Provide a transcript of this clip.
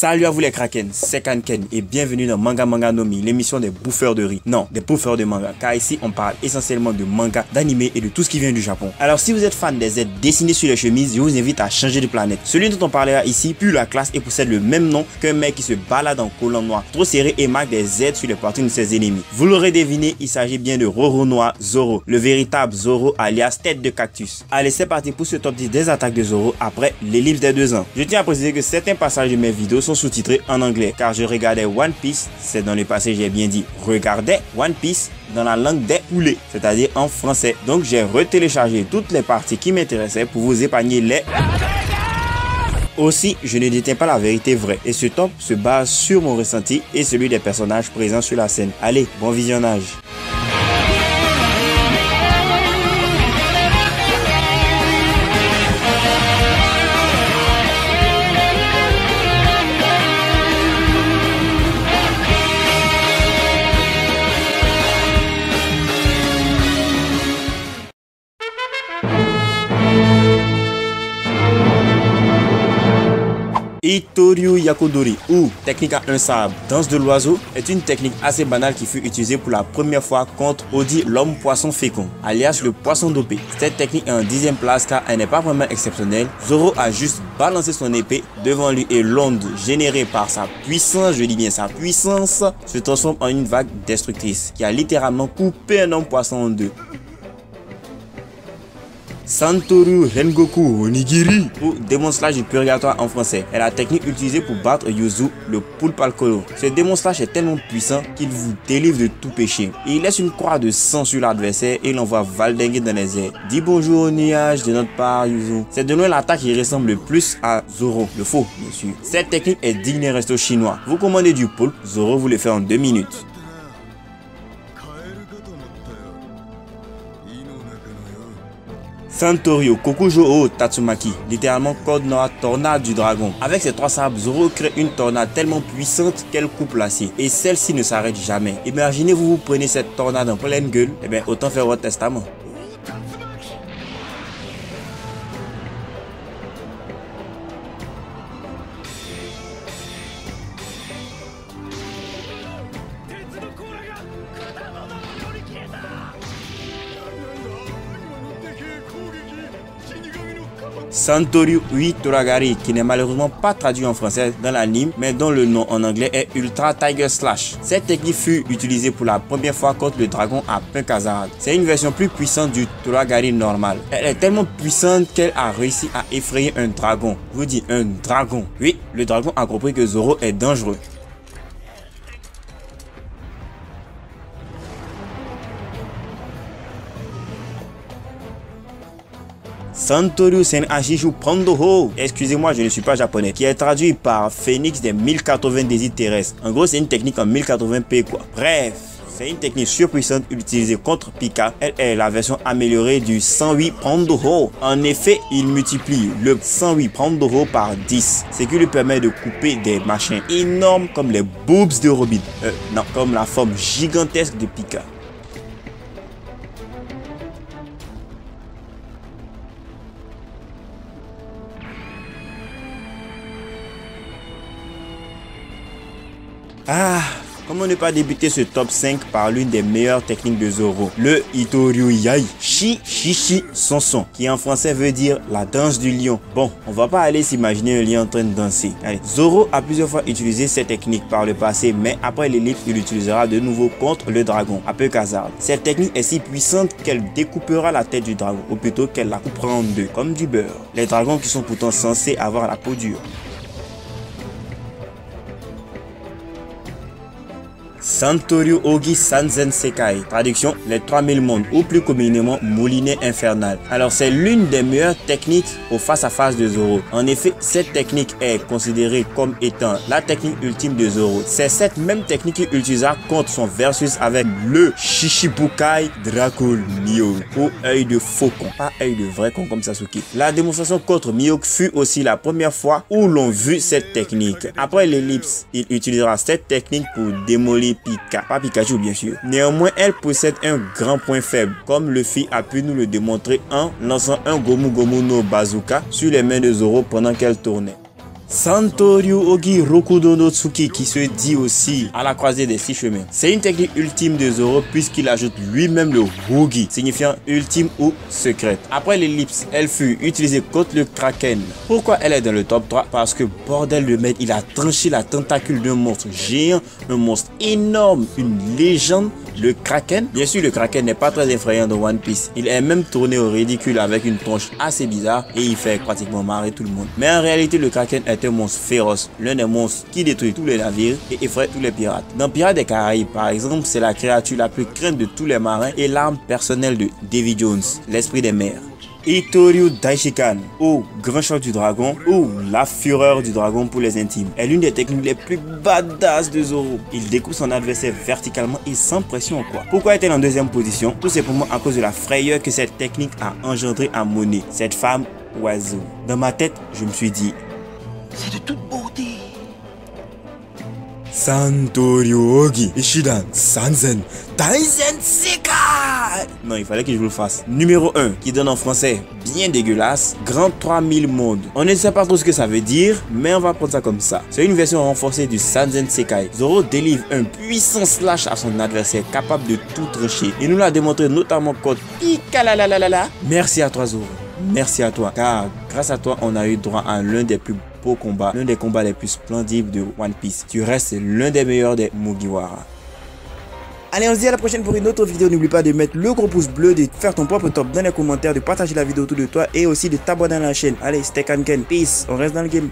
Salut à vous les Kraken, c'est Kanken et bienvenue dans Manga Manga Nomi, l'émission des bouffeurs de riz. Non, des bouffeurs de manga, car ici on parle essentiellement de manga, d'anime et de tout ce qui vient du Japon. Alors si vous êtes fan des Z dessinés sur les chemises, je vous invite à changer de planète. Celui dont on parlera ici pue la classe et possède le même nom qu'un mec qui se balade en collant noir, trop serré et marque des Z sur les poitrines de ses ennemis. Vous l'aurez deviné, il s'agit bien de Roronoa Zoro, le véritable Zoro alias tête de cactus. Allez, c'est parti pour ce top 10 des attaques de Zoro après l'ellipse des 2 ans. Je tiens à préciser que certains passages de mes vidéos sont sous-titrés en anglais car je regardais One Piece, c'est dans le passé j'ai bien dit regardais One Piece dans la langue des poulets, c'est-à-dire en français. Donc j'ai retéléchargé toutes les parties qui m'intéressaient pour vous épargner les... Aussi, je ne détiens pas la vérité vraie et ce top se base sur mon ressenti et celui des personnages présents sur la scène. Allez, bon visionnage. Itoryu Yakodori ou technique à un sabre, danse de l'oiseau, est une technique assez banale qui fut utilisée pour la première fois contre Odi l'homme poisson fécond, alias le poisson dopé. Cette technique est en 10e place car elle n'est pas vraiment exceptionnelle. Zoro a juste balancé son épée devant lui et l'onde générée par sa puissance, je dis bien sa puissance, se transforme en une vague destructrice qui a littéralement coupé un homme poisson en deux. Santoru Rengoku Onigiri ou démon slash du purgatoire en français est la technique utilisée pour battre Yuzu, le poulpe alcoolo. Ce démon slash est tellement puissant qu'il vous délivre de tout péché. Il laisse une croix de sang sur l'adversaire et l'envoie valdinguer dans les airs. Dis bonjour au nuage de notre part Yuzu. C'est de loin l'attaque qui ressemble le plus à Zoro, le faux bien sûr. Cette technique est digne d'un resto chinois. Vous commandez du poulpe, Zoro vous le fait en 2 minutes. Santorio Kokujo Tatsumaki, littéralement code noir tornade du dragon. Avec ses 3 sabres, Zoro crée une tornade tellement puissante qu'elle coupe l'acier. Et celle-ci ne s'arrête jamais. Imaginez-vous, vous prenez cette tornade en pleine gueule, et bien autant faire votre testament. Santorio Ui Toragari, qui n'est malheureusement pas traduit en français dans l'anime, mais dont le nom en anglais est Ultra Tiger Slash. Cette technique fut utilisée pour la première fois contre le dragon à Punk Hazard. C'est une version plus puissante du Toragari normal. Elle est tellement puissante qu'elle a réussi à effrayer un dragon. Je vous dis un dragon. Oui, le dragon a compris que Zoro est dangereux. Santoru Senashishu Pandoho, excusez-moi je ne suis pas japonais, qui est traduit par Phoenix des 1080 désirs terrestres. En gros c'est une technique en 1080p quoi. Bref, c'est une technique surpuissante utilisée contre Pika. Elle est la version améliorée du 108 Pandoho. En effet, il multiplie le 108 Pandoho par 10, ce qui lui permet de couper des machins énormes comme les boobs de Robin. Non, comme la forme gigantesque de Pika. Comment ne pas débuter ce top 5 par l'une des meilleures techniques de Zoro, le Itoryu Yai Shi Sonson, qui en français veut dire la danse du lion. Bon, on va pas aller s'imaginer un lion en train de danser. Allez, Zoro a plusieurs fois utilisé cette technique par le passé, mais après l'ellipse, il l'utilisera de nouveau contre le dragon, à Punk Hazard. Cette technique est si puissante qu'elle découpera la tête du dragon, ou plutôt qu'elle la coupera en deux, comme du beurre. Les dragons qui sont pourtant censés avoir la peau dure. Santorio Ogi Sanzen Sekai, traduction les 3000 mondes ou plus communément moulinet infernal. Alors c'est l'une des meilleures techniques au face-à-face de Zoro. En effet, cette technique est considérée comme étant la technique ultime de Zoro. C'est cette même technique qu'il utilisa contre son versus avec le Shishibukai Dracul Mihawk ou œil de faucon, pas œil de vrai con comme Sasuke. La démonstration contre Mihawk fut aussi la première fois où l'on vu cette technique. Après l'ellipse, il utilisera cette technique pour démolir Pika, pas Pikachu bien sûr. Néanmoins, elle possède un grand point faible, comme Luffy a pu nous le démontrer en lançant un Gomu Gomu no Bazooka sur les mains de Zoro pendant qu'elle tournait. Santoryu Ogi Rokudo no Tsuki, qui se dit aussi à la croisée des 6 chemins. C'est une technique ultime de Zoro puisqu'il ajoute lui-même le Hogi, signifiant ultime ou secrète. Après l'ellipse, elle fut utilisée contre le Kraken. Pourquoi elle est dans le top 3? Parce que bordel de merde, il a tranché la tentacule d'un monstre géant, un monstre énorme, une légende, le Kraken. Bien sûr, le Kraken n'est pas très effrayant dans One Piece. Il est même tourné au ridicule avec une tronche assez bizarre et il fait pratiquement marrer tout le monde. Mais en réalité, le Kraken est un monstre féroce, l'un des monstres qui détruit tous les navires et effraie tous les pirates. Dans Pirates des Caraïbes, par exemple, c'est la créature la plus crainte de tous les marins et l'arme personnelle de Davy Jones, l'esprit des mers. Itoryu Daishikan, ou Grand Choc du Dragon, ou la Fureur du Dragon pour les intimes, est l'une des techniques les plus badass de Zoro. Il découpe son adversaire verticalement et sans pression quoi. Pourquoi est-elle en deuxième position? Tout simplement à cause de la frayeur que cette technique a engendré à Monet, cette femme oiseau. Dans ma tête, je me suis dit, c'est de toute beauté. Santoryu Ogi Ishidan Sanzen Taizen Sekai. Non, il fallait que je vous le fasse. Numéro 1, qui donne en français bien dégueulasse, Grand 3000 mondes. On ne sait pas trop ce que ça veut dire, mais on va prendre ça comme ça. C'est une version renforcée du Sanzen Sekai. Zoro délivre un puissant slash à son adversaire capable de tout trancher. Il nous l'a démontré notamment contre Pikalalalala. Merci à toi Zoro. Merci à toi, car grâce à toi, on a eu droit à l'un des plus beaux combats, l'un des combats les plus splendides de One Piece. Tu restes l'un des meilleurs des Mugiwara. Allez, on se dit à la prochaine pour une autre vidéo. N'oublie pas de mettre le gros pouce bleu, de faire ton propre top dans les commentaires, de partager la vidéo autour de toi et aussi de t'abonner à la chaîne. Allez, c'était Kanken. Peace, on reste dans le game.